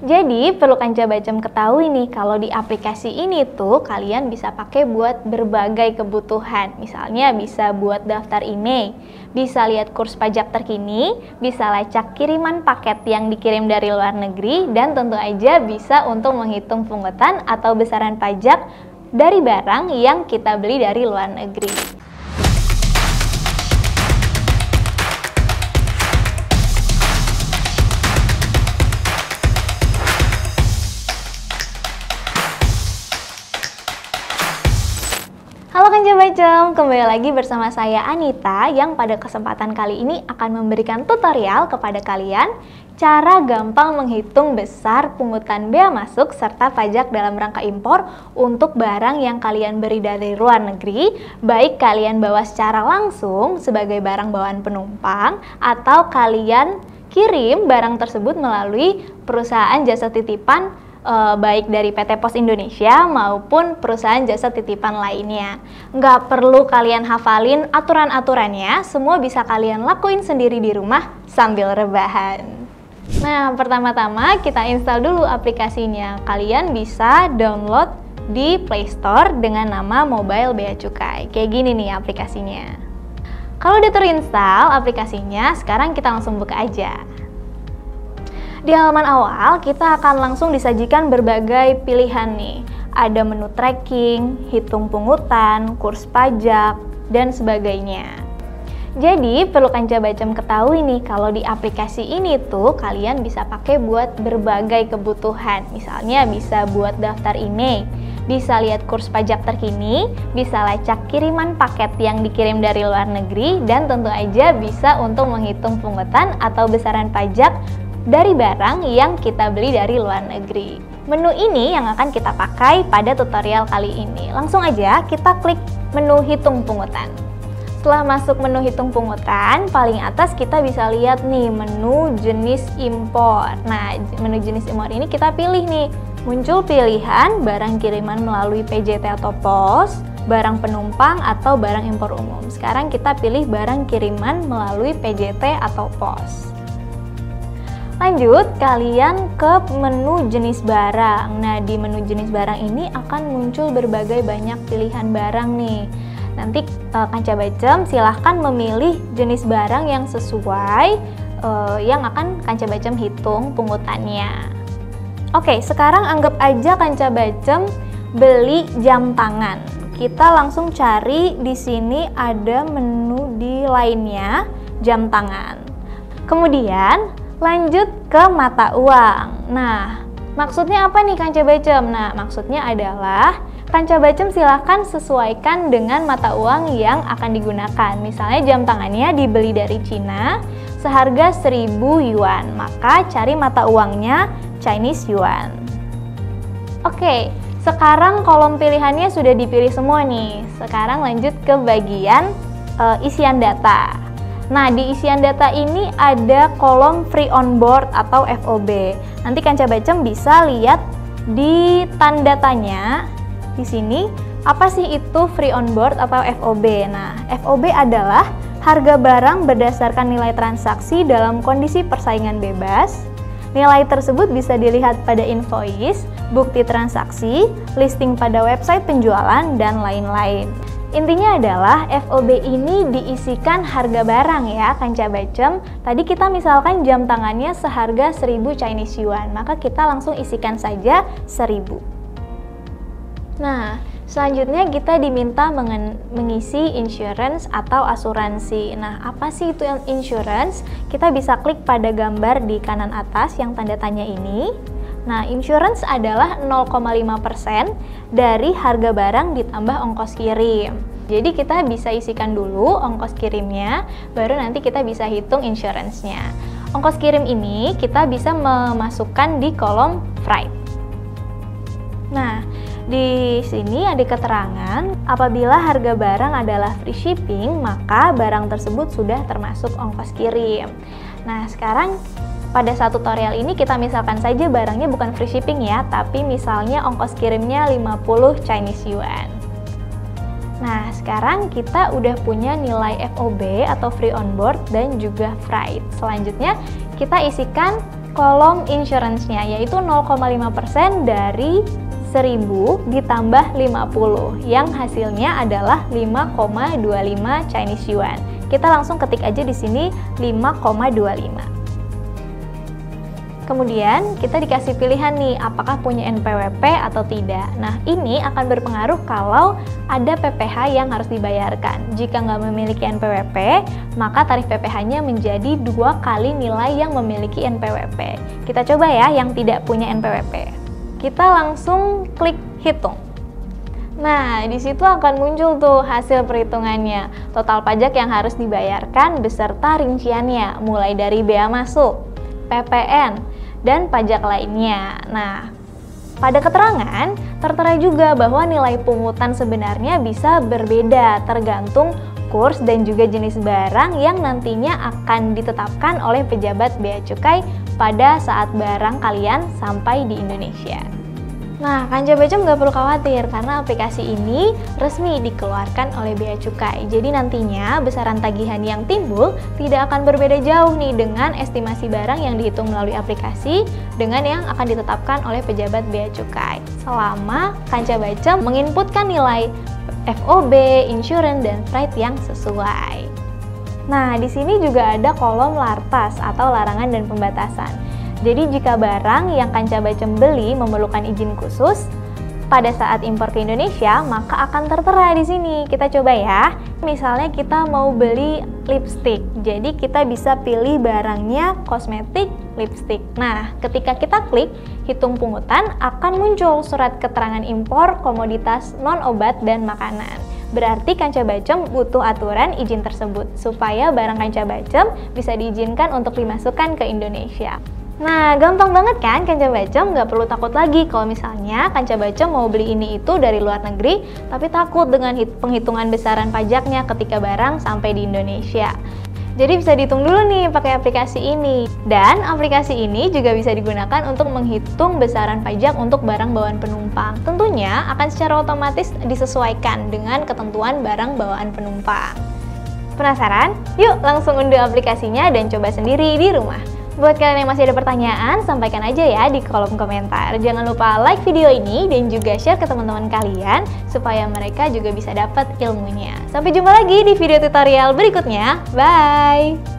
Jadi perlu Kanca Bacem ketahui nih, kalau di aplikasi ini tuh kalian bisa pakai buat berbagai kebutuhan. Misalnya bisa buat daftar email, bisa lihat kurs pajak terkini, bisa lacak kiriman paket yang dikirim dari luar negeri, dan tentu aja bisa untuk menghitung pungutan atau besaran pajak dari barang yang kita beli dari luar negeri. Halo Kanca Bacem, kembali lagi bersama saya Anita yang pada kesempatan kali ini akan memberikan tutorial kepada kalian cara gampang menghitung besar pungutan bea masuk serta pajak dalam rangka impor untuk barang yang kalian beli dari luar negeri, baik kalian bawa secara langsung sebagai barang bawaan penumpang atau kalian kirim barang tersebut melalui perusahaan jasa titipan baik dari PT Pos Indonesia maupun perusahaan jasa titipan lainnya. Nggak perlu kalian hafalin aturan-aturannya, semua bisa kalian lakuin sendiri di rumah sambil rebahan. Nah, pertama-tama kita install dulu aplikasinya. Kalian bisa download di Play Store dengan nama Mobile Bea Cukai. Kayak gini nih aplikasinya. Kalau udah terinstall aplikasinya, sekarang kita langsung buka aja. Di halaman awal, kita akan langsung disajikan berbagai pilihan nih. Ada menu tracking, hitung pungutan, kurs pajak, dan sebagainya. Jadi, perlu Kanca Bacem ketahui nih, kalau di aplikasi ini tuh kalian bisa pakai buat berbagai kebutuhan. Misalnya bisa buat daftar email, bisa lihat kurs pajak terkini, bisa lacak kiriman paket yang dikirim dari luar negeri, dan tentu aja bisa untuk menghitung pungutan atau besaran pajak dari barang yang kita beli dari luar negeri. Menu ini yang akan kita pakai pada tutorial kali ini. Langsung aja kita klik menu hitung pungutan. Setelah masuk menu hitung pungutan, paling atas kita bisa lihat nih menu jenis impor. Nah, menu jenis impor ini kita pilih nih. Muncul pilihan barang kiriman melalui PJT atau pos, barang penumpang atau barang impor umum. Sekarang kita pilih barang kiriman melalui PJT atau pos. Lanjut, kalian ke menu jenis barang. Nah, di menu jenis barang ini akan muncul berbagai banyak pilihan barang nih. Nanti Kanca Bacem silahkan memilih jenis barang yang sesuai yang akan Kanca Bacem hitung pungutannya. Oke, sekarang anggap aja Kanca Bacem beli jam tangan. Kita langsung cari di sini ada menu di lainnya, jam tangan. Kemudian lanjut ke mata uang. Nah, maksudnya apa nih Kanca Bacem? Nah, maksudnya adalah Kanca Bacem silahkan sesuaikan dengan mata uang yang akan digunakan. Misalnya jam tangannya dibeli dari Cina seharga 1000 yuan, maka cari mata uangnya Chinese yuan. Oke, sekarang kolom pilihannya sudah dipilih semua nih. Sekarang lanjut ke bagian isian data. Nah, di isian data ini ada kolom free on board atau FOB. Nanti Kanca Bacem bisa lihat di tanda tanya di sini, apa sih itu free on board atau FOB? Nah, FOB adalah harga barang berdasarkan nilai transaksi dalam kondisi persaingan bebas. Nilai tersebut bisa dilihat pada invoice, bukti transaksi, listing pada website penjualan, dan lain-lain. Intinya adalah FOB ini diisikan harga barang ya Kanca Bacem. Tadi kita misalkan jam tangannya seharga 1000 Chinese yuan, maka kita langsung isikan saja 1000. Nah, selanjutnya kita diminta mengisi insurance atau asuransi. Nah, apa sih itu insurance? Kita bisa klik pada gambar di kanan atas yang tanda tanya ini. Nah, insurance adalah 0,5% dari harga barang ditambah ongkos kirim. Jadi kita bisa isikan dulu ongkos kirimnya, baru nanti kita bisa hitung insurance-nya. Ongkos kirim ini kita bisa memasukkan di kolom freight. Nah, di sini ada keterangan, apabila harga barang adalah free shipping, maka barang tersebut sudah termasuk ongkos kirim. Nah, sekarang pada saat tutorial ini kita misalkan saja barangnya bukan free shipping ya, tapi misalnya ongkos kirimnya 50 Chinese yuan. Nah, sekarang kita udah punya nilai FOB atau free on board dan juga freight. Selanjutnya kita isikan kolom insurance-nya, yaitu 0,5% dari 1000 ditambah 50, yang hasilnya adalah 5,25 Chinese Yuan. Kita langsung ketik aja di sini 5,25. Kemudian kita dikasih pilihan nih, apakah punya NPWP atau tidak. Nah, ini akan berpengaruh kalau ada PPh yang harus dibayarkan. Jika nggak memiliki NPWP, maka tarif PPh-nya menjadi 2 kali nilai yang memiliki NPWP. Kita coba ya yang tidak punya NPWP. Kita langsung klik hitung. Nah, di situ akan muncul tuh hasil perhitungannya. Total pajak yang harus dibayarkan beserta rinciannya, mulai dari bea masuk, PPN, dan pajak lainnya. Nah, pada keterangan tertera juga bahwa nilai pungutan sebenarnya bisa berbeda tergantung kurs dan juga jenis barang yang nantinya akan ditetapkan oleh pejabat bea cukai pada saat barang kalian sampai di Indonesia. Nah, Kanca Bacem nggak perlu khawatir karena aplikasi ini resmi dikeluarkan oleh Bea Cukai. Jadi nantinya besaran tagihan yang timbul tidak akan berbeda jauh nih dengan estimasi barang yang dihitung melalui aplikasi dengan yang akan ditetapkan oleh pejabat Bea Cukai. Selama Kanca Bacem menginputkan nilai FOB, insurance, dan freight yang sesuai. Nah, di sini juga ada kolom lartas atau larangan dan pembatasan. Jadi jika barang yang Kanca Bacem beli memerlukan izin khusus pada saat impor ke Indonesia, maka akan tertera di sini. Kita coba ya. Misalnya kita mau beli lipstick. Jadi kita bisa pilih barangnya kosmetik, lipstick. Nah, ketika kita klik hitung pungutan, akan muncul surat keterangan impor komoditas non-obat dan makanan. Berarti Kanca Bacem butuh aturan izin tersebut supaya barang Kanca Bacem bisa diizinkan untuk dimasukkan ke Indonesia. Nah, gampang banget kan Kanca Bacem, nggak perlu takut lagi kalau misalnya Kanca Bacem mau beli ini itu dari luar negeri, tapi takut dengan penghitungan besaran pajaknya ketika barang sampai di Indonesia. Jadi bisa dihitung dulu nih pakai aplikasi ini. Dan aplikasi ini juga bisa digunakan untuk menghitung besaran pajak untuk barang bawaan penumpang. Tentunya akan secara otomatis disesuaikan dengan ketentuan barang bawaan penumpang. Penasaran? Yuk langsung unduh aplikasinya dan coba sendiri di rumah. Buat kalian yang masih ada pertanyaan, sampaikan aja ya di kolom komentar. Jangan lupa like video ini dan juga share ke teman-teman kalian supaya mereka juga bisa dapat ilmunya. Sampai jumpa lagi di video tutorial berikutnya. Bye!